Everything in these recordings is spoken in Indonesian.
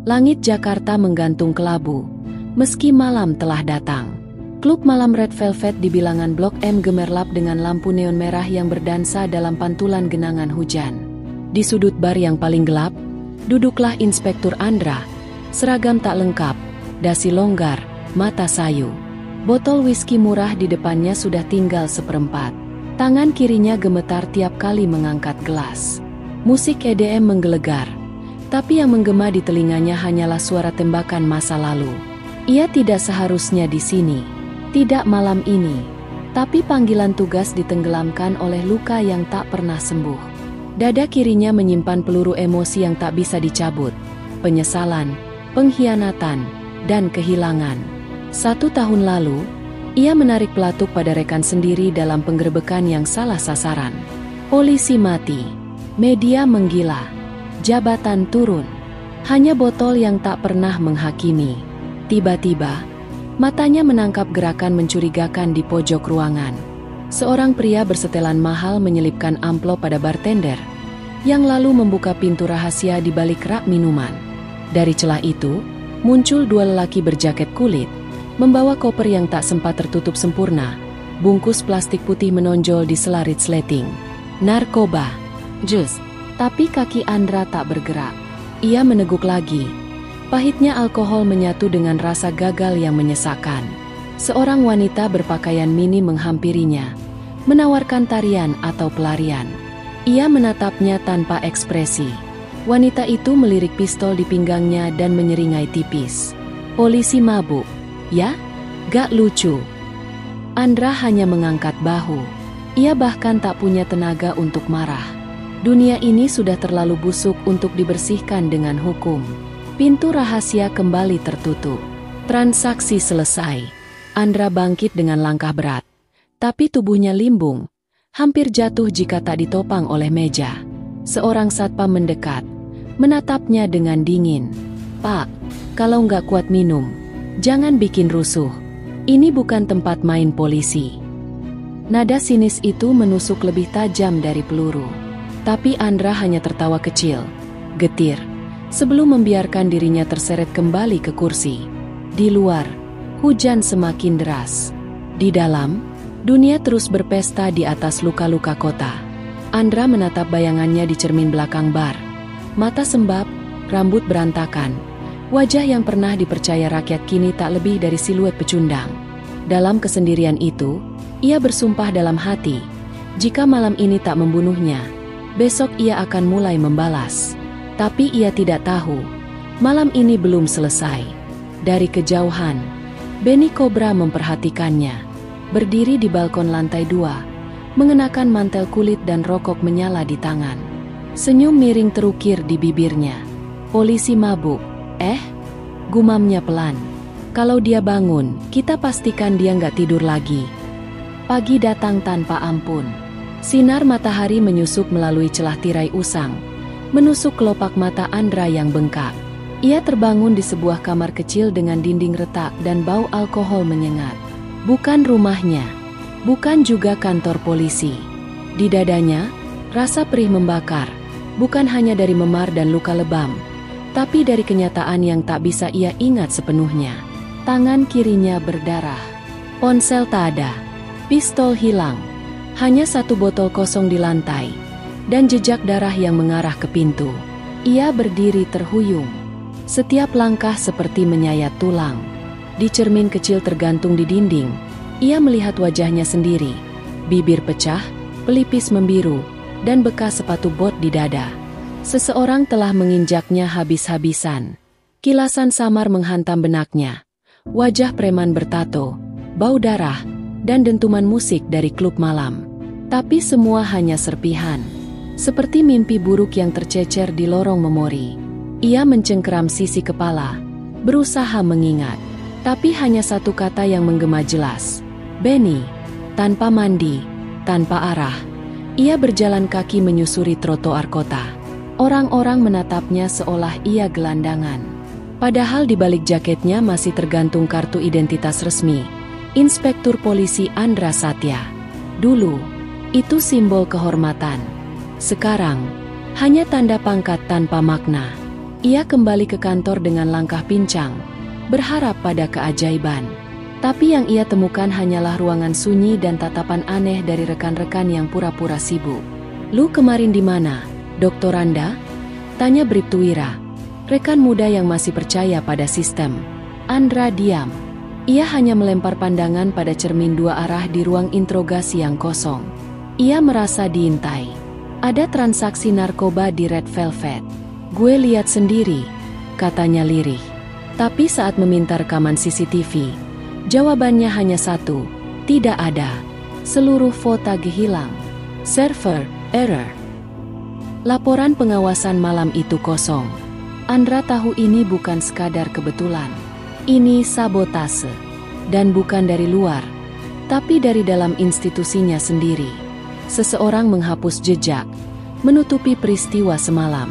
Langit Jakarta menggantung kelabu, meski malam telah datang. Klub malam Red Velvet di bilangan Blok M gemerlap dengan lampu neon merah yang berdansa dalam pantulan genangan hujan. Di sudut bar yang paling gelap, duduklah Inspektur Andra, seragam tak lengkap, dasi longgar, mata sayu. Botol whisky murah di depannya sudah tinggal seperempat. Tangan kirinya gemetar tiap kali mengangkat gelas. Musik EDM menggelegar, tapi yang menggema di telinganya hanyalah suara tembakan masa lalu. Ia tidak seharusnya di sini, tidak malam ini, tapi panggilan tugas ditenggelamkan oleh luka yang tak pernah sembuh. Dada kirinya menyimpan peluru emosi yang tak bisa dicabut, penyesalan, pengkhianatan, dan kehilangan. 1 tahun lalu, ia menarik pelatuk pada rekan sendiri dalam penggerebekan yang salah sasaran. Polisi mati, media menggila. Jabatan turun, hanya botol yang tak pernah menghakimi. Tiba-tiba, matanya menangkap gerakan mencurigakan di pojok ruangan. Seorang pria bersetelan mahal menyelipkan amplop pada bartender, yang lalu membuka pintu rahasia di balik rak minuman. Dari celah itu, muncul 2 lelaki berjaket kulit, membawa koper yang tak sempat tertutup sempurna. Bungkus plastik putih menonjol di sela resleting. Narkoba, jus. Tapi kaki Andra tak bergerak. Ia meneguk lagi. Pahitnya alkohol menyatu dengan rasa gagal yang menyesakkan. Seorang wanita berpakaian mini menghampirinya, menawarkan tarian atau pelarian. Ia menatapnya tanpa ekspresi. Wanita itu melirik pistol di pinggangnya dan menyeringai tipis. Polisi mabuk, ya? Gak lucu. Andra hanya mengangkat bahu. Ia bahkan tak punya tenaga untuk marah. Dunia ini sudah terlalu busuk untuk dibersihkan dengan hukum. Pintu rahasia kembali tertutup. Transaksi selesai. Andra bangkit dengan langkah berat. Tapi tubuhnya limbung. Hampir jatuh jika tak ditopang oleh meja. Seorang satpam mendekat. Menatapnya dengan dingin. "Pak, kalau nggak kuat minum, jangan bikin rusuh. Ini bukan tempat main polisi." Nada sinis itu menusuk lebih tajam dari peluru. Tapi Andra hanya tertawa kecil, getir, sebelum membiarkan dirinya terseret kembali ke kursi. Di luar, hujan semakin deras. Di dalam, dunia terus berpesta di atas luka-luka kota. Andra menatap bayangannya di cermin belakang bar. Mata sembab, rambut berantakan. Wajah yang pernah dipercaya rakyat kini tak lebih dari siluet pecundang. Dalam kesendirian itu, ia bersumpah dalam hati, jika malam ini tak membunuhnya, besok ia akan mulai membalas. Tapi ia tidak tahu, malam ini belum selesai. Dari kejauhan, Benny Cobra memperhatikannya. Berdiri di balkon lantai 2, mengenakan mantel kulit dan rokok menyala di tangan. Senyum miring terukir di bibirnya. "Polisi mabuk, gumamnya pelan. "Kalau dia bangun, kita pastikan dia nggak tidur lagi." Pagi datang tanpa ampun. Sinar matahari menyusup melalui celah tirai usang, menusuk kelopak mata Andra yang bengkak. Ia terbangun di sebuah kamar kecil dengan dinding retak dan bau alkohol menyengat. Bukan rumahnya, bukan juga kantor polisi. Di dadanya, rasa perih membakar, bukan hanya dari memar dan luka lebam, tapi dari kenyataan yang tak bisa ia ingat sepenuhnya. Tangan kirinya berdarah. Ponsel tak ada, pistol hilang. Hanya 1 botol kosong di lantai, dan jejak darah yang mengarah ke pintu. Ia berdiri terhuyung. Setiap langkah seperti menyayat tulang. Di cermin kecil tergantung di dinding, ia melihat wajahnya sendiri. Bibir pecah, pelipis membiru, dan bekas sepatu bot di dada. Seseorang telah menginjaknya habis-habisan. Kilasan samar menghantam benaknya. Wajah preman bertato, bau darah, dan dentuman musik dari klub malam. Tapi semua hanya serpihan, seperti mimpi buruk yang tercecer di lorong memori. Ia mencengkeram sisi kepala, berusaha mengingat, tapi hanya 1 kata yang menggema jelas. Benny. Tanpa mandi, tanpa arah, ia berjalan kaki menyusuri trotoar kota. Orang-orang menatapnya seolah ia gelandangan. Padahal di balik jaketnya masih tergantung kartu identitas resmi, Inspektur Polisi Andra Satya. Dulu, itu simbol kehormatan. Sekarang, hanya tanda pangkat tanpa makna. Ia kembali ke kantor dengan langkah pincang, berharap pada keajaiban. Tapi yang ia temukan hanyalah ruangan sunyi dan tatapan aneh dari rekan-rekan yang pura-pura sibuk. "Lu kemarin di mana, Dr. Randa?" tanya Bribtuwira, rekan muda yang masih percaya pada sistem. Andra diam. Ia hanya melempar pandangan pada cermin dua arah di ruang interogasi yang kosong. Ia merasa diintai. "Ada transaksi narkoba di Red Velvet." "Gue lihat sendiri," katanya lirih. Tapi saat meminta rekaman CCTV, jawabannya hanya satu, tidak ada. Seluruh footage hilang. Server error. Laporan pengawasan malam itu kosong. Andra tahu ini bukan sekadar kebetulan. Ini sabotase. Dan bukan dari luar, tapi dari dalam institusinya sendiri. Seseorang menghapus jejak, menutupi peristiwa semalam.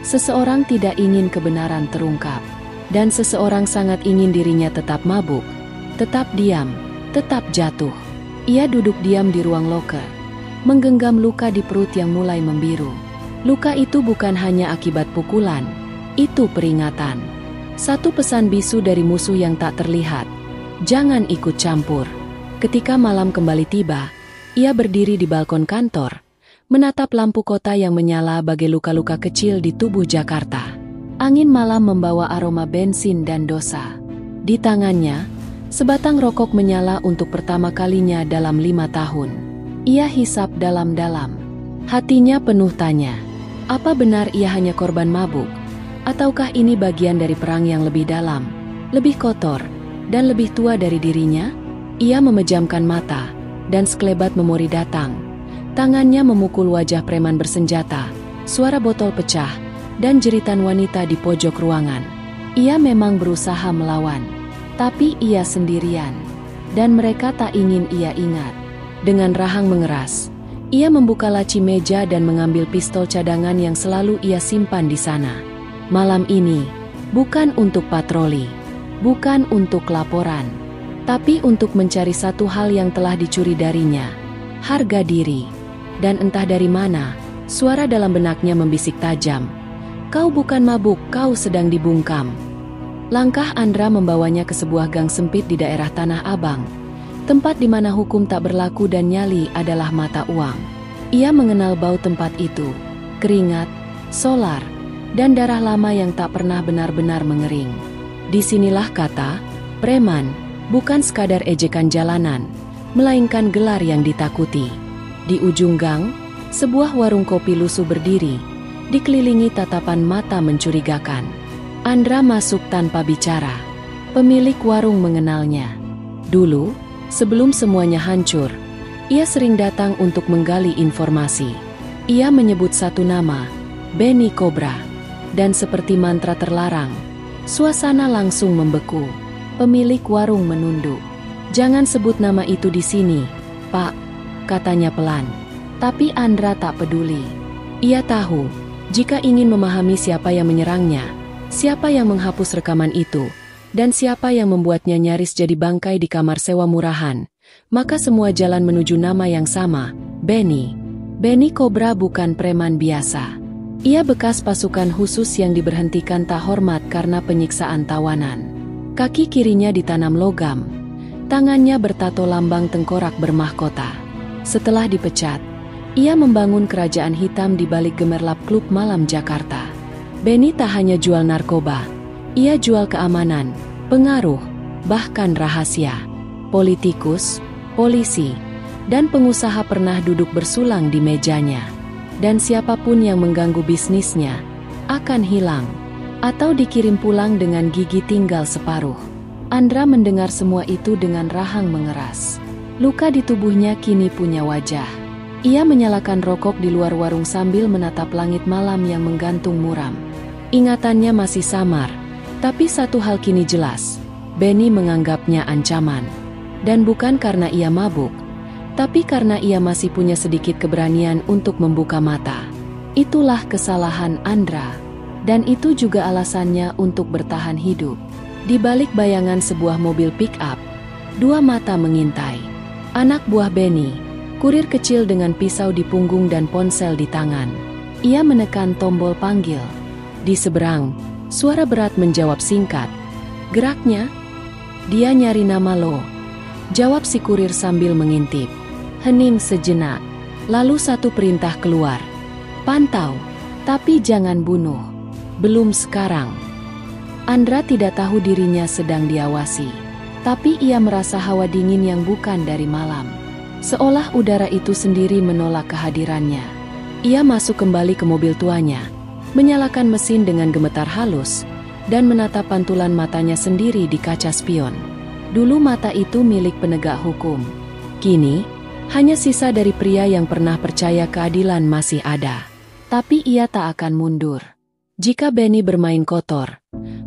Seseorang tidak ingin kebenaran terungkap. Dan seseorang sangat ingin dirinya tetap mabuk, tetap diam, tetap jatuh. Ia duduk diam di ruang loker, menggenggam luka di perut yang mulai membiru. Luka itu bukan hanya akibat pukulan, itu peringatan. Satu pesan bisu dari musuh yang tak terlihat. Jangan ikut campur. Ketika malam kembali tiba, ia berdiri di balkon kantor, menatap lampu kota yang menyala bagai luka-luka kecil di tubuh Jakarta. Angin malam membawa aroma bensin dan dosa. Di tangannya, sebatang rokok menyala untuk pertama kalinya dalam 5 tahun. Ia hisap dalam-dalam. Hatinya penuh tanya. Apa benar ia hanya korban mabuk? Ataukah ini bagian dari perang yang lebih dalam, lebih kotor, dan lebih tua dari dirinya? Ia memejamkan mata, dan sekelebat memori datang. Tangannya memukul wajah preman bersenjata, suara botol pecah, dan jeritan wanita di pojok ruangan. Ia memang berusaha melawan, tapi ia sendirian. Dan mereka tak ingin ia ingat. Dengan rahang mengeras, ia membuka laci meja dan mengambil pistol cadangan yang selalu ia simpan di sana. Malam ini, bukan untuk patroli, bukan untuk laporan, tapi untuk mencari satu hal yang telah dicuri darinya, harga diri. Dan entah dari mana, suara dalam benaknya membisik tajam. "Kau bukan mabuk, kau sedang dibungkam." Langkah Andra membawanya ke sebuah gang sempit di daerah Tanah Abang, tempat di mana hukum tak berlaku dan nyali adalah mata uang. Ia mengenal bau tempat itu, keringat, solar, dan darah lama yang tak pernah benar-benar mengering. Disinilah kata, preman, bukan sekadar ejekan jalanan, melainkan gelar yang ditakuti. Di ujung gang, sebuah warung kopi lusuh berdiri, dikelilingi tatapan mata mencurigakan. Andra masuk tanpa bicara. Pemilik warung mengenalnya. Dulu, sebelum semuanya hancur, ia sering datang untuk menggali informasi. Ia menyebut satu nama, Benny Cobra. Dan seperti mantra terlarang, suasana langsung membeku. Pemilik warung menunduk. "Jangan sebut nama itu di sini, Pak," katanya pelan. Tapi Andra tak peduli. Ia tahu, jika ingin memahami siapa yang menyerangnya, siapa yang menghapus rekaman itu, dan siapa yang membuatnya nyaris jadi bangkai di kamar sewa murahan, maka semua jalan menuju nama yang sama, Benny. Benny Cobra bukan preman biasa. Ia bekas pasukan khusus yang diberhentikan tak hormat karena penyiksaan tawanan. Kaki kirinya ditanam logam, tangannya bertato lambang tengkorak bermahkota. Setelah dipecat, ia membangun kerajaan hitam di balik gemerlap klub malam Jakarta. Benny tak hanya jual narkoba, ia jual keamanan, pengaruh, bahkan rahasia. Politikus, polisi, dan pengusaha pernah duduk bersulang di mejanya. Dan siapapun yang mengganggu bisnisnya, akan hilang, atau dikirim pulang dengan gigi tinggal separuh. Andra mendengar semua itu dengan rahang mengeras. Luka di tubuhnya kini punya wajah. Ia menyalakan rokok di luar warung sambil menatap langit malam yang menggantung muram. Ingatannya masih samar, tapi satu hal kini jelas. Benny menganggapnya ancaman. Dan bukan karena ia mabuk, tapi karena ia masih punya sedikit keberanian untuk membuka mata. Itulah kesalahan Andra. Dan itu juga alasannya untuk bertahan hidup. Di balik bayangan sebuah mobil pick-up, dua mata mengintai. Anak buah Benny, kurir kecil dengan pisau di punggung dan ponsel di tangan. Ia menekan tombol panggil. Di seberang, Suara berat menjawab singkat. Geraknya? Dia nyari nama lo. Jawab si kurir sambil mengintip. Hening sejenak. Lalu satu perintah keluar. Pantau, tapi jangan bunuh. Belum sekarang. Andra tidak tahu dirinya sedang diawasi. Tapi ia merasa hawa dingin yang bukan dari malam. Seolah udara itu sendiri menolak kehadirannya. Ia masuk kembali ke mobil tuanya, menyalakan mesin dengan gemetar halus, dan menatap pantulan matanya sendiri di kaca spion. Dulu mata itu milik penegak hukum. Kini, hanya sisa dari pria yang pernah percaya keadilan masih ada. Tapi ia tak akan mundur. Jika Benny bermain kotor,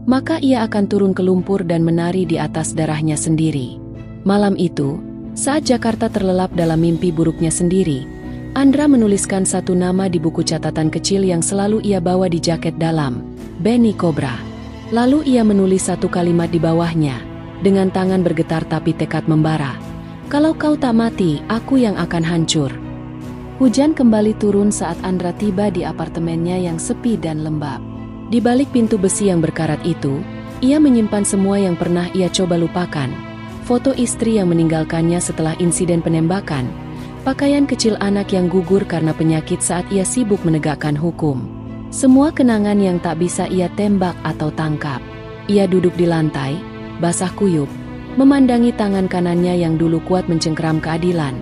maka ia akan turun ke lumpur dan menari di atas darahnya sendiri. Malam itu, saat Jakarta terlelap dalam mimpi buruknya sendiri, Andra menuliskan satu nama di buku catatan kecil yang selalu ia bawa di jaket dalam, Benny Cobra. Lalu ia menulis satu kalimat di bawahnya, dengan tangan bergetar tapi tekad membara. Kalau kau tak mati, aku yang akan hancur. Hujan kembali turun saat Andra tiba di apartemennya yang sepi dan lembab. Di balik pintu besi yang berkarat itu, ia menyimpan semua yang pernah ia coba lupakan. Foto istri yang meninggalkannya setelah insiden penembakan, pakaian kecil anak yang gugur karena penyakit saat ia sibuk menegakkan hukum. Semua kenangan yang tak bisa ia tembak atau tangkap. Ia duduk di lantai, basah kuyup, memandangi tangan kanannya yang dulu kuat mencengkeram keadilan.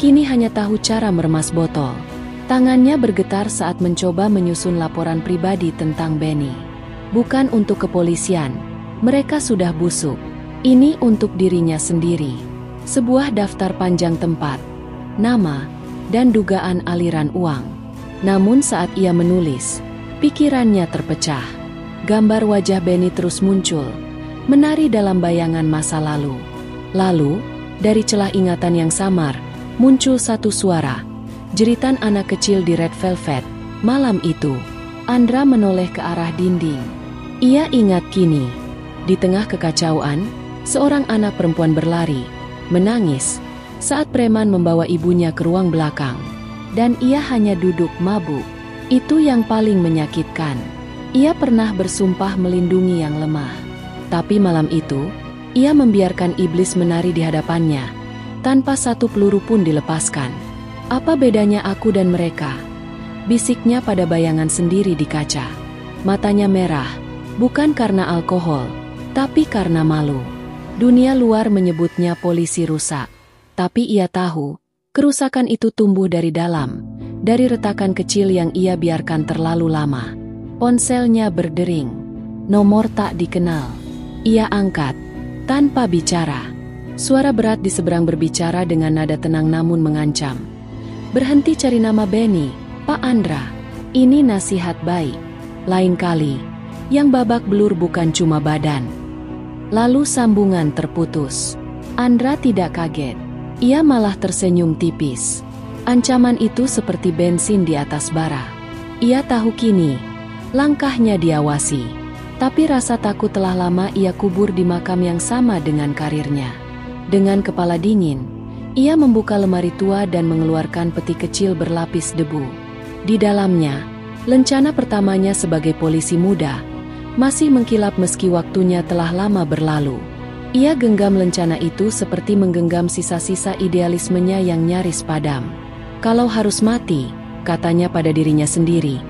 Kini hanya tahu cara meremas botol. Tangannya bergetar saat mencoba menyusun laporan pribadi tentang Benny. Bukan untuk kepolisian, mereka sudah busuk. Ini untuk dirinya sendiri. Sebuah daftar panjang tempat, nama, dan dugaan aliran uang. Namun saat ia menulis, pikirannya terpecah. Gambar wajah Benny terus muncul, menari dalam bayangan masa lalu. Lalu, dari celah ingatan yang samar, muncul satu suara, jeritan anak kecil di Red Velvet. Malam itu, Andra menoleh ke arah dinding. Ia ingat kini, di tengah kekacauan, seorang anak perempuan berlari, menangis, saat preman membawa ibunya ke ruang belakang. Dan ia hanya duduk mabuk. Itu yang paling menyakitkan. Ia pernah bersumpah melindungi yang lemah. Tapi malam itu, ia membiarkan iblis menari di hadapannya, tanpa satu peluru pun dilepaskan. Apa bedanya aku dan mereka? Bisiknya pada bayangan sendiri di kaca. Matanya merah, bukan karena alkohol, tapi karena malu. Dunia luar menyebutnya polisi rusak. Tapi ia tahu, kerusakan itu tumbuh dari dalam, dari retakan kecil yang ia biarkan terlalu lama. Ponselnya berdering. Nomor tak dikenal. Ia angkat, tanpa bicara. Suara berat di seberang berbicara dengan nada tenang namun mengancam. Berhenti cari nama Benny, Pak Andra. Ini nasihat baik. Lain kali, yang babak belur bukan cuma badan. Lalu sambungan terputus. Andra tidak kaget. Ia malah tersenyum tipis. Ancaman itu seperti bensin di atas bara. Ia tahu kini, langkahnya diawasi. Tapi rasa takut telah lama ia kubur di makam yang sama dengan karirnya. Dengan kepala dingin, ia membuka lemari tua dan mengeluarkan peti kecil berlapis debu. Di dalamnya, lencana pertamanya sebagai polisi muda, masih mengkilap meski waktunya telah lama berlalu. Ia genggam lencana itu seperti menggenggam sisa-sisa idealismenya yang nyaris padam. Kalau harus mati, katanya pada dirinya sendiri,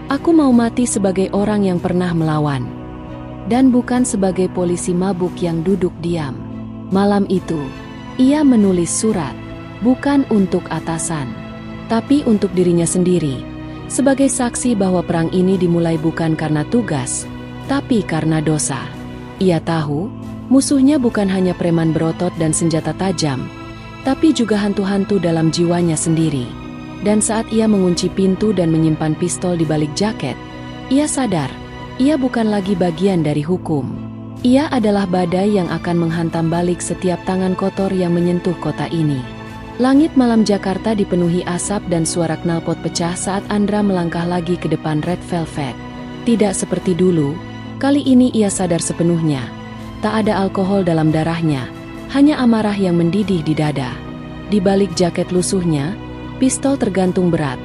aku mau mati sebagai orang yang pernah melawan. Dan bukan sebagai polisi mabuk yang duduk diam. Malam itu, ia menulis surat, bukan untuk atasan, tapi untuk dirinya sendiri, sebagai saksi bahwa perang ini dimulai bukan karena tugas, tapi karena dosa. Ia tahu, musuhnya bukan hanya preman berotot dan senjata tajam, tapi juga hantu-hantu dalam jiwanya sendiri. Dan saat ia mengunci pintu dan menyimpan pistol di balik jaket, ia sadar, ia bukan lagi bagian dari hukum. Ia adalah badai yang akan menghantam balik setiap tangan kotor yang menyentuh kota ini. Langit malam Jakarta dipenuhi asap dan suara knalpot pecah saat Andra melangkah lagi ke depan Red Velvet. Tidak seperti dulu, kali ini ia sadar sepenuhnya. Tak ada alkohol dalam darahnya, hanya amarah yang mendidih di dada. Di balik jaket lusuhnya, pistol tergantung berat,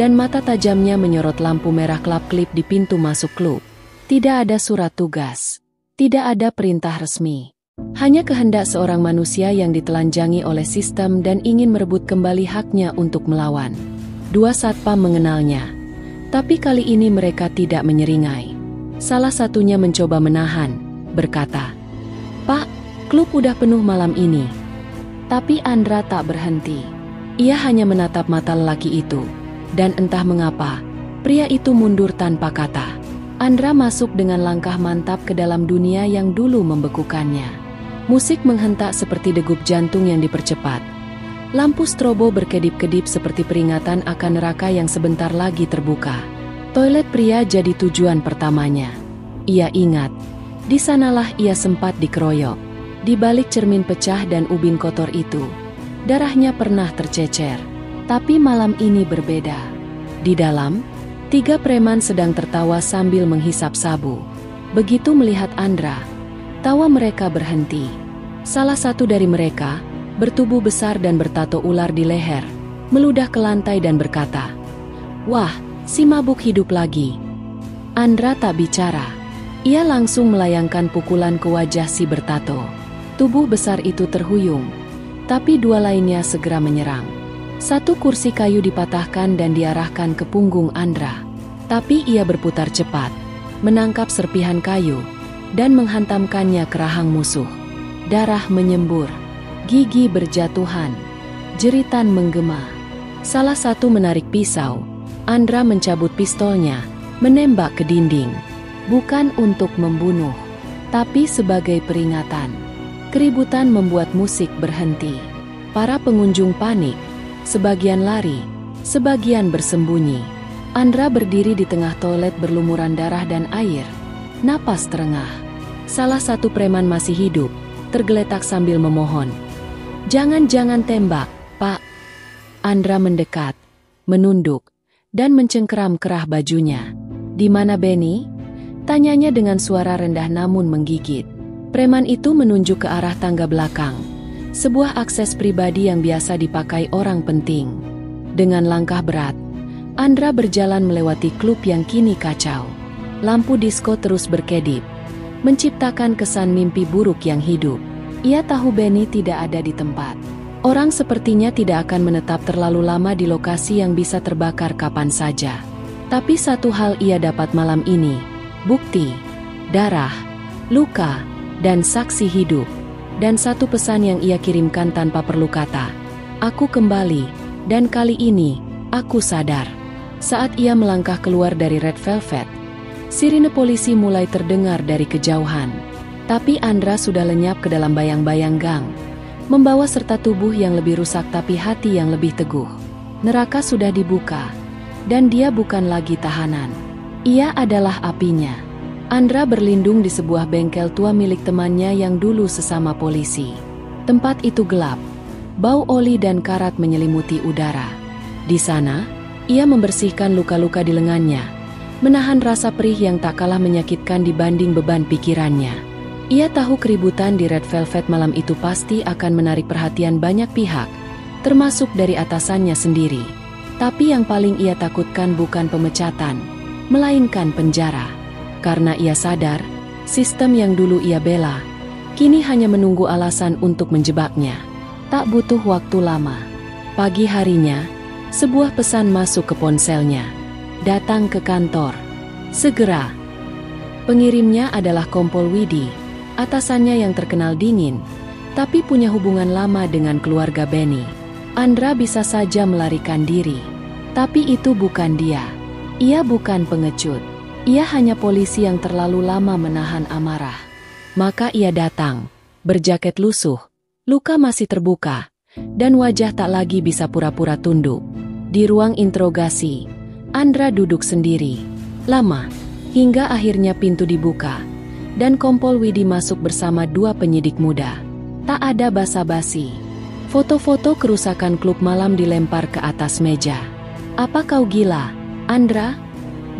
dan mata tajamnya menyorot lampu merah kelap-kelip di pintu masuk klub. Tidak ada surat tugas. Tidak ada perintah resmi. Hanya kehendak seorang manusia yang ditelanjangi oleh sistem dan ingin merebut kembali haknya untuk melawan. Dua satpam mengenalnya. Tapi kali ini mereka tidak menyeringai. Salah satunya mencoba menahan, berkata, "Pak, klub udah penuh malam ini." Tapi Andra tak berhenti. Ia hanya menatap mata lelaki itu. Dan entah mengapa, pria itu mundur tanpa kata. Andra masuk dengan langkah mantap ke dalam dunia yang dulu membekukannya. Musik menghentak seperti degup jantung yang dipercepat. Lampu strobo berkedip-kedip seperti peringatan akan neraka yang sebentar lagi terbuka. Toilet pria jadi tujuan pertamanya. Ia ingat, di sanalah ia sempat dikeroyok. Di balik cermin pecah dan ubin kotor itu, darahnya pernah tercecer. Tapi malam ini berbeda. Di dalam, 3 preman sedang tertawa sambil menghisap sabu. Begitu melihat Andra, tawa mereka berhenti. Salah satu dari mereka, bertubuh besar dan bertato ular di leher, meludah ke lantai dan berkata, "Wah, si mabuk hidup lagi." Andra tak bicara. Ia langsung melayangkan pukulan ke wajah si bertato. Tubuh besar itu terhuyung, tapi 2 lainnya segera menyerang. Satu kursi kayu dipatahkan dan diarahkan ke punggung Andra. Tapi ia berputar cepat, menangkap serpihan kayu, dan menghantamkannya ke rahang musuh. Darah menyembur, gigi berjatuhan, jeritan menggema. Salah satu menarik pisau. Andra mencabut pistolnya, menembak ke dinding. Bukan untuk membunuh, tapi sebagai peringatan. Keributan membuat musik berhenti. Para pengunjung panik. Sebagian lari, sebagian bersembunyi. Andra berdiri di tengah toilet berlumuran darah dan air. Napas terengah. Salah satu preman masih hidup, tergeletak sambil memohon. "Jangan tembak, Pak." Andra mendekat, menunduk, dan mencengkeram kerah bajunya. "Di mana Benny?" tanyanya dengan suara rendah namun menggigit. Preman itu menunjuk ke arah tangga belakang. Sebuah akses pribadi yang biasa dipakai orang penting. Dengan langkah berat, Andra berjalan melewati klub yang kini kacau. Lampu disko terus berkedip, menciptakan kesan mimpi buruk yang hidup. Ia tahu Benny tidak ada di tempat. Orang sepertinya tidak akan menetap terlalu lama di lokasi yang bisa terbakar kapan saja. Tapi satu hal ia dapat malam ini, bukti, darah, luka, dan saksi hidup. Dan satu pesan yang ia kirimkan tanpa perlu kata. "Aku kembali, dan kali ini, aku sadar." Saat ia melangkah keluar dari Red Velvet, sirine polisi mulai terdengar dari kejauhan. Tapi Andra sudah lenyap ke dalam bayang-bayang gang, membawa serta tubuh yang lebih rusak tapi hati yang lebih teguh. Neraka sudah dibuka, dan dia bukan lagi tahanan. Ia adalah apinya. Andra berlindung di sebuah bengkel tua milik temannya yang dulu sesama polisi. Tempat itu gelap. Bau oli dan karat menyelimuti udara. Di sana, ia membersihkan luka-luka di lengannya, menahan rasa perih yang tak kalah menyakitkan dibanding beban pikirannya. Ia tahu keributan di Red Velvet malam itu pasti akan menarik perhatian banyak pihak, termasuk dari atasannya sendiri. Tapi yang paling ia takutkan bukan pemecatan, melainkan penjara. Karena ia sadar, sistem yang dulu ia bela, kini hanya menunggu alasan untuk menjebaknya. Tak butuh waktu lama. Pagi harinya, sebuah pesan masuk ke ponselnya. "Datang ke kantor. Segera." Pengirimnya adalah Kompol Widi, atasannya yang terkenal dingin, tapi punya hubungan lama dengan keluarga Benny. Andra bisa saja melarikan diri, tapi itu bukan dia. Ia bukan pengecut. Ia hanya polisi yang terlalu lama menahan amarah. Maka ia datang, berjaket lusuh, luka masih terbuka, dan wajah tak lagi bisa pura-pura tunduk. Di ruang interogasi, Andra duduk sendiri, lama, hingga akhirnya pintu dibuka, dan Kompol Widi masuk bersama 2 penyidik muda. Tak ada basa-basi. Foto-foto kerusakan klub malam dilempar ke atas meja. "Apa kau gila, Andra?"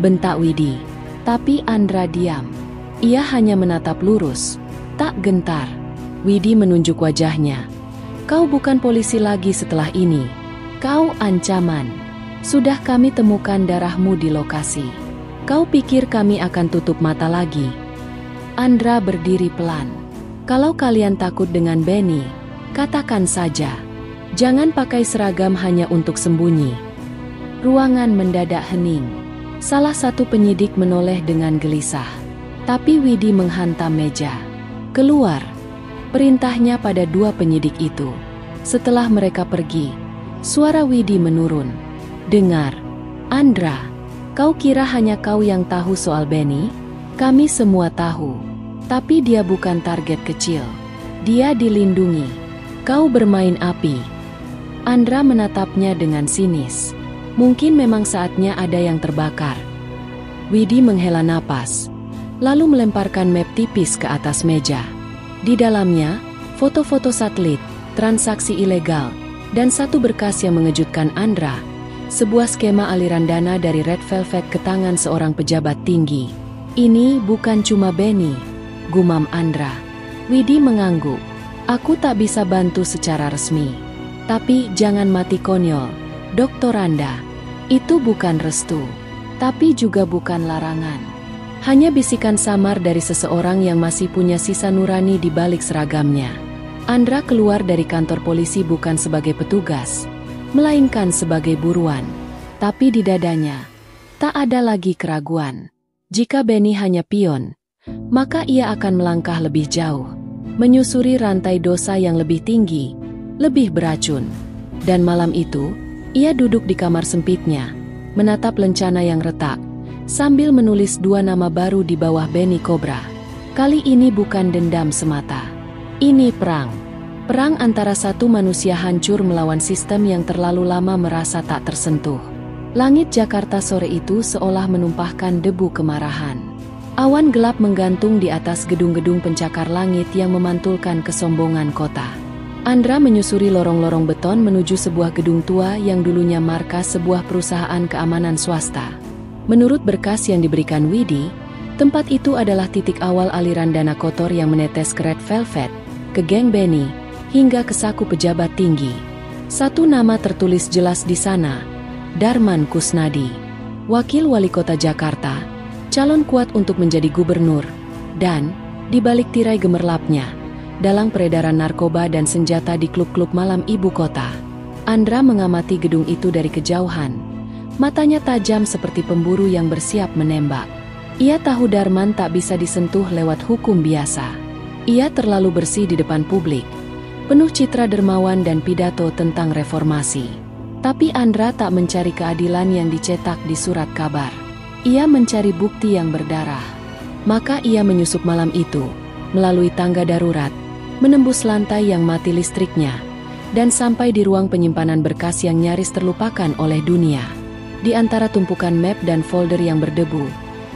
bentak Widi. Tapi Andra diam. Ia hanya menatap lurus, tak gentar. Widi menunjuk wajahnya. "Kau bukan polisi lagi setelah ini. Kau ancaman. Sudah kami temukan darahmu di lokasi." Kau pikir kami akan tutup mata lagi? Andra berdiri pelan. Kalau kalian takut dengan Benny, katakan saja. Jangan pakai seragam hanya untuk sembunyi. Ruangan mendadak hening. Salah satu penyidik menoleh dengan gelisah. Tapi Widi menghantam meja. Keluar. Perintahnya pada dua penyidik itu. Setelah mereka pergi, suara Widi menurun. Dengar, Andra, kau kira hanya kau yang tahu soal Benny? Kami semua tahu. Tapi dia bukan target kecil. Dia dilindungi. Kau bermain api. Andra menatapnya dengan sinis. Mungkin memang saatnya ada yang terbakar. Widi menghela napas, lalu melemparkan map tipis ke atas meja. Di dalamnya, foto-foto satelit, transaksi ilegal, dan satu berkas yang mengejutkan Andra. Sebuah skema aliran dana dari Red Velvet ke tangan seorang pejabat tinggi. Ini bukan cuma Benny, gumam Andra. Widi mengangguk. Aku tak bisa bantu secara resmi. Tapi jangan mati konyol, Dr. Randa. Itu bukan restu, tapi juga bukan larangan. Hanya bisikan samar dari seseorang yang masih punya sisa nurani di balik seragamnya. Andra keluar dari kantor polisi bukan sebagai petugas, melainkan sebagai buruan. Tapi di dadanya, tak ada lagi keraguan. Jika Benny hanya pion, maka ia akan melangkah lebih jauh, menyusuri rantai dosa yang lebih tinggi, lebih beracun. Dan malam itu, ia duduk di kamar sempitnya, menatap lencana yang retak, sambil menulis dua nama baru di bawah Benny Cobra. Kali ini bukan dendam semata. Ini perang. Perang antara satu manusia hancur melawan sistem yang terlalu lama merasa tak tersentuh. Langit Jakarta sore itu seolah menumpahkan debu kemarahan. Awan gelap menggantung di atas gedung-gedung pencakar langit yang memantulkan kesombongan kota. Andra menyusuri lorong-lorong beton menuju sebuah gedung tua yang dulunya markas sebuah perusahaan keamanan swasta. Menurut berkas yang diberikan Widi, tempat itu adalah titik awal aliran dana kotor yang menetes ke Red Velvet, ke geng Benny, hingga ke saku pejabat tinggi. Satu nama tertulis jelas di sana, Darman Kusnadi, wakil wali kota Jakarta, calon kuat untuk menjadi gubernur, dan, di balik tirai gemerlapnya, dalang peredaran narkoba dan senjata di klub-klub malam ibu kota. Andra mengamati gedung itu dari kejauhan. Matanya tajam seperti pemburu yang bersiap menembak. Ia tahu Darman tak bisa disentuh lewat hukum biasa. Ia terlalu bersih di depan publik, penuh citra dermawan dan pidato tentang reformasi. Tapi Andra tak mencari keadilan yang dicetak di surat kabar. Ia mencari bukti yang berdarah. Maka ia menyusup malam itu, melalui tangga darurat, menembus lantai yang mati listriknya, dan sampai di ruang penyimpanan berkas yang nyaris terlupakan oleh dunia. Di antara tumpukan map dan folder yang berdebu,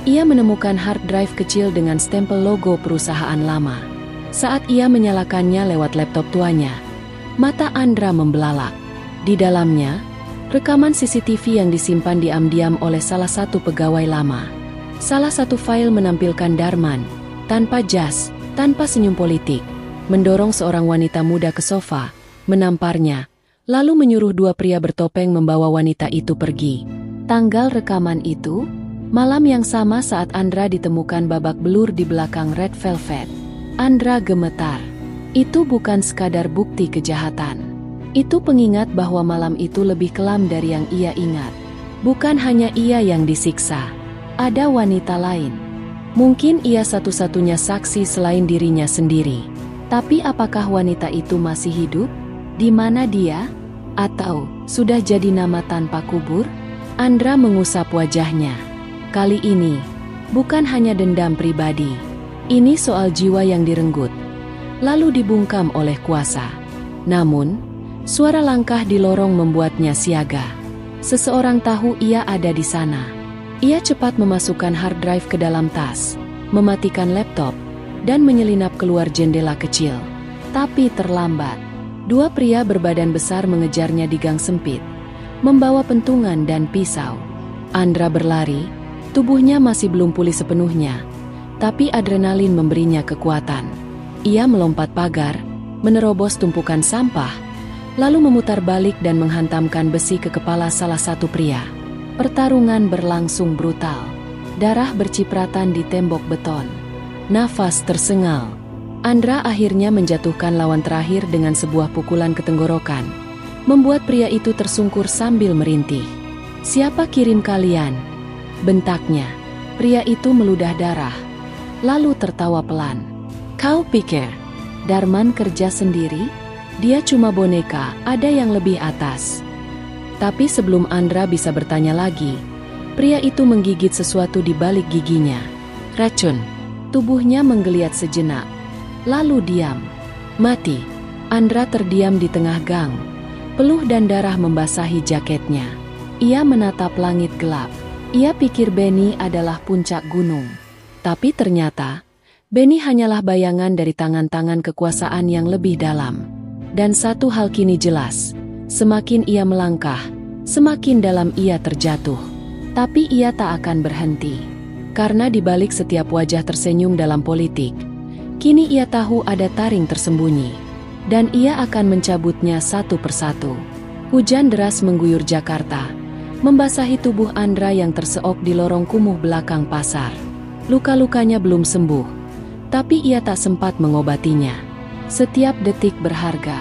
ia menemukan hard drive kecil dengan stempel logo perusahaan lama. Saat ia menyalakannya lewat laptop tuanya, mata Andra membelalak. Di dalamnya, rekaman CCTV yang disimpan diam-diam oleh salah satu pegawai lama. Salah satu file menampilkan Darman, tanpa jas, tanpa senyum politik, mendorong seorang wanita muda ke sofa, menamparnya, lalu menyuruh dua pria bertopeng membawa wanita itu pergi. Tanggal rekaman itu, malam yang sama saat Andra ditemukan babak belur di belakang Red Velvet. Andra gemetar. Itu bukan sekadar bukti kejahatan. Itu pengingat bahwa malam itu lebih kelam dari yang ia ingat. Bukan hanya ia yang disiksa. Ada wanita lain. Mungkin ia satu-satunya saksi selain dirinya sendiri. Tapi apakah wanita itu masih hidup? Di mana dia? Atau sudah jadi nama tanpa kubur? Andra mengusap wajahnya. Kali ini, bukan hanya dendam pribadi. Ini soal jiwa yang direnggut, lalu dibungkam oleh kuasa. Namun, suara langkah di lorong membuatnya siaga. Seseorang tahu ia ada di sana. Ia cepat memasukkan hard drive ke dalam tas, mematikan laptop, dan menyelinap keluar jendela kecil. Tapi terlambat. Dua pria berbadan besar mengejarnya di gang sempit, membawa pentungan dan pisau. Andra berlari, tubuhnya masih belum pulih sepenuhnya, tapi adrenalin memberinya kekuatan. Ia melompat pagar, menerobos tumpukan sampah, lalu memutar balik dan menghantamkan besi ke kepala salah satu pria. Pertarungan berlangsung brutal. Darah bercipratan di tembok beton. Nafas tersengal. Andra akhirnya menjatuhkan lawan terakhir dengan sebuah pukulan ke tenggorokan, membuat pria itu tersungkur sambil merintih. "Siapa kirim kalian?" bentaknya. Pria itu meludah darah, lalu tertawa pelan. "Kau pikir Darman kerja sendiri? Dia cuma boneka, ada yang lebih atas." Tapi sebelum Andra bisa bertanya lagi, pria itu menggigit sesuatu di balik giginya. Racun. Tubuhnya menggeliat sejenak, lalu diam. Mati. Andra terdiam di tengah gang. Peluh dan darah membasahi jaketnya. Ia menatap langit gelap. Ia pikir Benny adalah puncak gunung. Tapi ternyata, Benny hanyalah bayangan dari tangan-tangan kekuasaan yang lebih dalam. Dan satu hal kini jelas, semakin ia melangkah, semakin dalam ia terjatuh. Tapi ia tak akan berhenti. Karena di balik setiap wajah tersenyum dalam politik, kini ia tahu ada taring tersembunyi. Dan ia akan mencabutnya satu persatu. Hujan deras mengguyur Jakarta, membasahi tubuh Andra yang terseok di lorong kumuh belakang pasar. Luka-lukanya belum sembuh, tapi ia tak sempat mengobatinya. Setiap detik berharga.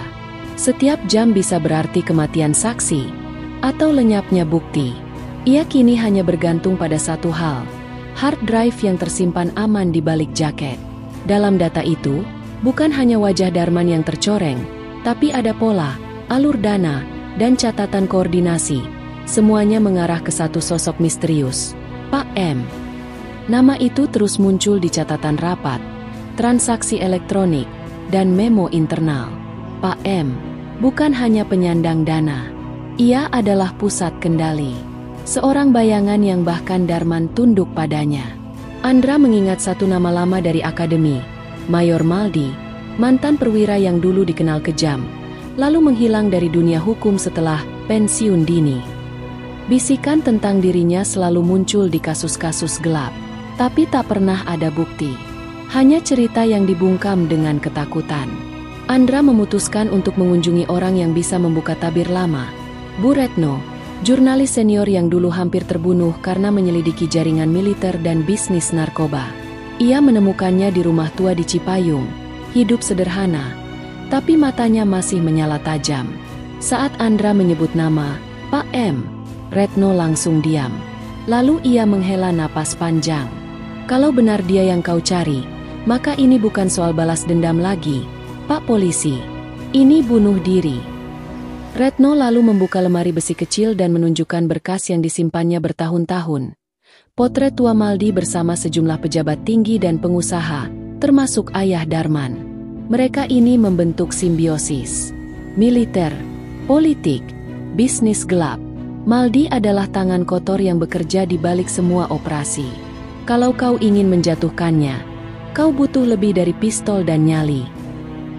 Setiap jam bisa berarti kematian saksi, atau lenyapnya bukti. Ia kini hanya bergantung pada satu hal, hard drive yang tersimpan aman di balik jaket. Dalam data itu, bukan hanya wajah Darman yang tercoreng, tapi ada pola, alur dana, dan catatan koordinasi. Semuanya mengarah ke satu sosok misterius, Pak M. Nama itu terus muncul di catatan rapat, transaksi elektronik, dan memo internal. Pak M bukan hanya penyandang dana. Ia adalah pusat kendali. Seorang bayangan yang bahkan Darman tunduk padanya. Andra mengingat satu nama lama dari akademi, Mayor Maldi, mantan perwira yang dulu dikenal kejam, lalu menghilang dari dunia hukum setelah pensiun dini. Bisikan tentang dirinya selalu muncul di kasus-kasus gelap, tapi tak pernah ada bukti. Hanya cerita yang dibungkam dengan ketakutan. Andra memutuskan untuk mengunjungi orang yang bisa membuka tabir lama, Bu Retno, jurnalis senior yang dulu hampir terbunuh karena menyelidiki jaringan militer dan bisnis narkoba. Ia menemukannya di rumah tua di Cipayung, hidup sederhana, tapi matanya masih menyala tajam. Saat Andra menyebut nama, Pak M, Retno langsung diam. Lalu ia menghela napas panjang. "Kalau benar dia yang kau cari, maka ini bukan soal balas dendam lagi, Pak Polisi. Ini bunuh diri." Retno lalu membuka lemari besi kecil dan menunjukkan berkas yang disimpannya bertahun-tahun. Potret tua Maldi bersama sejumlah pejabat tinggi dan pengusaha, termasuk ayah Darman. Mereka ini membentuk simbiosis. Militer, politik, bisnis gelap. Maldi adalah tangan kotor yang bekerja di balik semua operasi. Kalau kau ingin menjatuhkannya, kau butuh lebih dari pistol dan nyali.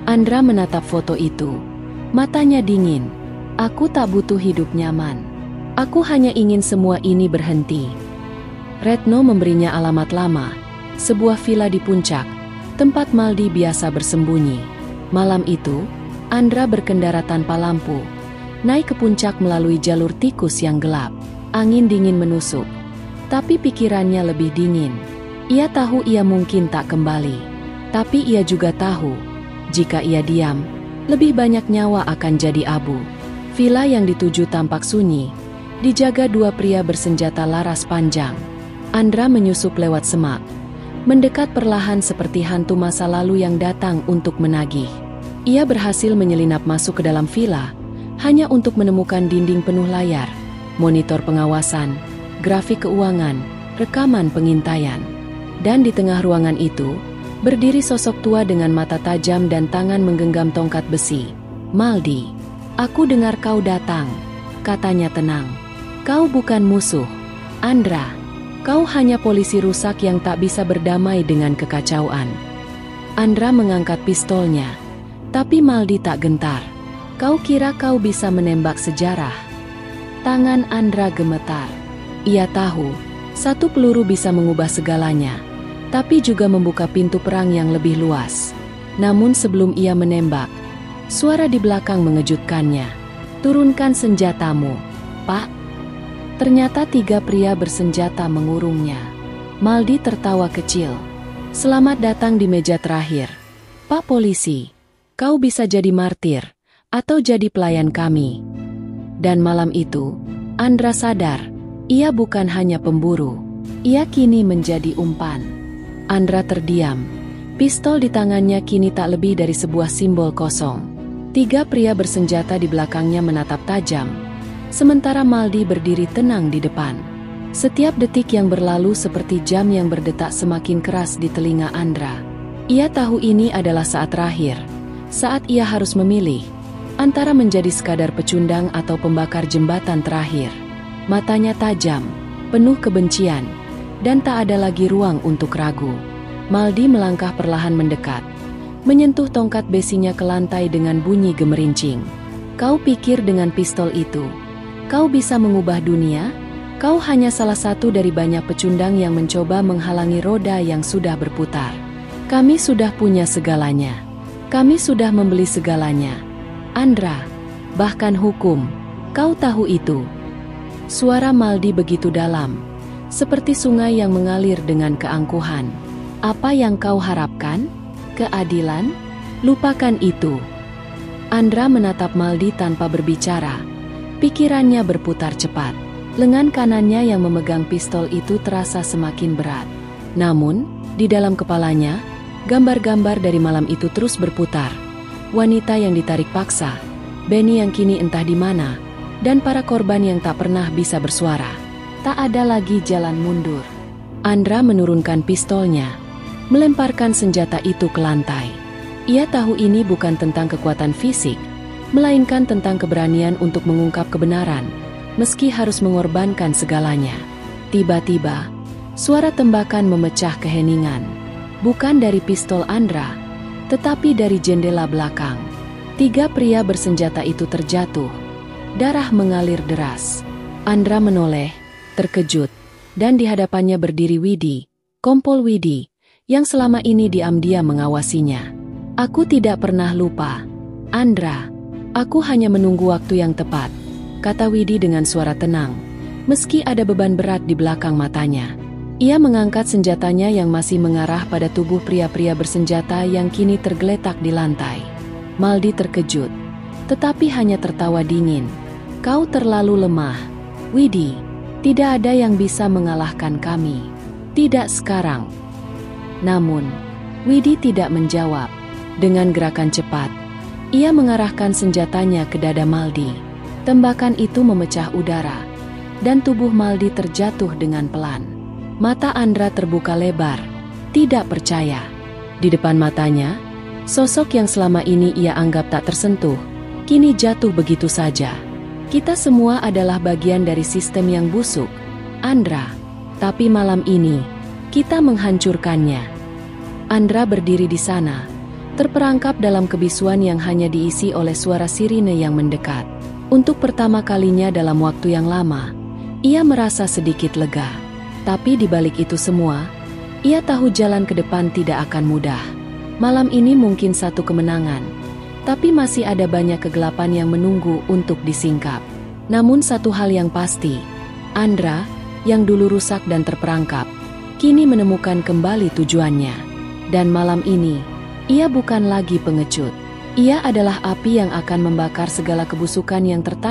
Andra menatap foto itu. Matanya dingin. "Aku tak butuh hidup nyaman. Aku hanya ingin semua ini berhenti." Retno memberinya alamat lama, sebuah villa di puncak, tempat Maldi biasa bersembunyi. Malam itu, Andra berkendara tanpa lampu, naik ke puncak melalui jalur tikus yang gelap. Angin dingin menusuk, tapi pikirannya lebih dingin. Ia tahu ia mungkin tak kembali, tapi ia juga tahu, jika ia diam, lebih banyak nyawa akan jadi abu. Villa yang dituju tampak sunyi, dijaga dua pria bersenjata laras panjang. Andra menyusup lewat semak, mendekat perlahan seperti hantu masa lalu yang datang untuk menagih. Ia berhasil menyelinap masuk ke dalam villa, hanya untuk menemukan dinding penuh layar, monitor pengawasan, grafik keuangan, rekaman pengintaian. Dan di tengah ruangan itu, berdiri sosok tua dengan mata tajam dan tangan menggenggam tongkat besi. "Maldi, aku dengar kau datang," katanya tenang. "Kau bukan musuh, Andra. Kau hanya polisi rusak yang tak bisa berdamai dengan kekacauan." Andra mengangkat pistolnya, tapi Maldi tak gentar. "Kau kira kau bisa menembak sejarah?" Tangan Andra gemetar. Ia tahu, satu peluru bisa mengubah segalanya, tapi juga membuka pintu perang yang lebih luas. Namun sebelum ia menembak, suara di belakang mengejutkannya. "Turunkan senjatamu, Pak." Ternyata tiga pria bersenjata mengurungnya. Maldi tertawa kecil. Selamat datang di meja terakhir. Pak Polisi, kau bisa jadi martir, atau jadi pelayan kami. Dan malam itu, Andra sadar, ia bukan hanya pemburu. Ia kini menjadi umpan. Andra terdiam. Pistol di tangannya kini tak lebih dari sebuah simbol kosong. 3 pria bersenjata di belakangnya menatap tajam. Sementara Maldi berdiri tenang di depan. Setiap detik yang berlalu seperti jam yang berdetak semakin keras di telinga Andra. Ia tahu ini adalah saat terakhir. Saat ia harus memilih antara menjadi sekadar pecundang atau pembakar jembatan terakhir. Matanya tajam, penuh kebencian, dan tak ada lagi ruang untuk ragu. Maldi melangkah perlahan mendekat, menyentuh tongkat besinya ke lantai dengan bunyi gemerincing. Kau pikir dengan pistol itu, kau bisa mengubah dunia? Kau hanya salah satu dari banyak pecundang yang mencoba menghalangi roda yang sudah berputar. Kami sudah punya segalanya. Kami sudah membeli segalanya. Andra, bahkan hukum. Kau tahu itu. Suara Maldi begitu dalam, seperti sungai yang mengalir dengan keangkuhan. Apa yang kau harapkan? Keadilan? Lupakan itu. Andra menatap Maldi tanpa berbicara. Pikirannya berputar cepat. Lengan kanannya yang memegang pistol itu terasa semakin berat. Namun, di dalam kepalanya, gambar-gambar dari malam itu terus berputar. Wanita yang ditarik paksa, Benny yang kini entah di mana, dan para korban yang tak pernah bisa bersuara. Tak ada lagi jalan mundur. Andra menurunkan pistolnya, melemparkan senjata itu ke lantai. Ia tahu ini bukan tentang kekuatan fisik, melainkan tentang keberanian untuk mengungkap kebenaran, meski harus mengorbankan segalanya. Tiba-tiba, suara tembakan memecah keheningan. Bukan dari pistol Andra, tetapi dari jendela belakang. 3 pria bersenjata itu terjatuh. Darah mengalir deras. Andra menoleh, terkejut, dan di hadapannya berdiri Widi, Kompol Widi, yang selama ini diam-diam mengawasinya. Aku tidak pernah lupa. Andra, aku hanya menunggu waktu yang tepat, kata Widi dengan suara tenang, meski ada beban berat di belakang matanya. Ia mengangkat senjatanya yang masih mengarah pada tubuh pria-pria bersenjata yang kini tergeletak di lantai. Maldi terkejut, tetapi hanya tertawa dingin. Kau terlalu lemah, Widi. Tidak ada yang bisa mengalahkan kami. Tidak sekarang. Namun, Widi tidak menjawab. Dengan gerakan cepat, ia mengarahkan senjatanya ke dada Maldi. Tembakan itu memecah udara, dan tubuh Maldi terjatuh dengan pelan. Mata Andra terbuka lebar, tidak percaya. Di depan matanya, sosok yang selama ini ia anggap tak tersentuh, kini jatuh begitu saja. Kita semua adalah bagian dari sistem yang busuk, Andra. Tapi malam ini, kita menghancurkannya. Andra berdiri di sana, terperangkap dalam kebisuan yang hanya diisi oleh suara sirine yang mendekat. Untuk pertama kalinya dalam waktu yang lama, ia merasa sedikit lega. Tapi di balik itu semua, ia tahu jalan ke depan tidak akan mudah. Malam ini mungkin satu kemenangan, tapi masih ada banyak kegelapan yang menunggu untuk disingkap. Namun satu hal yang pasti, Andra, yang dulu rusak dan terperangkap, kini menemukan kembali tujuannya. Dan malam ini, ia bukan lagi pengecut. Ia adalah api yang akan membakar segala kebusukan yang tertanam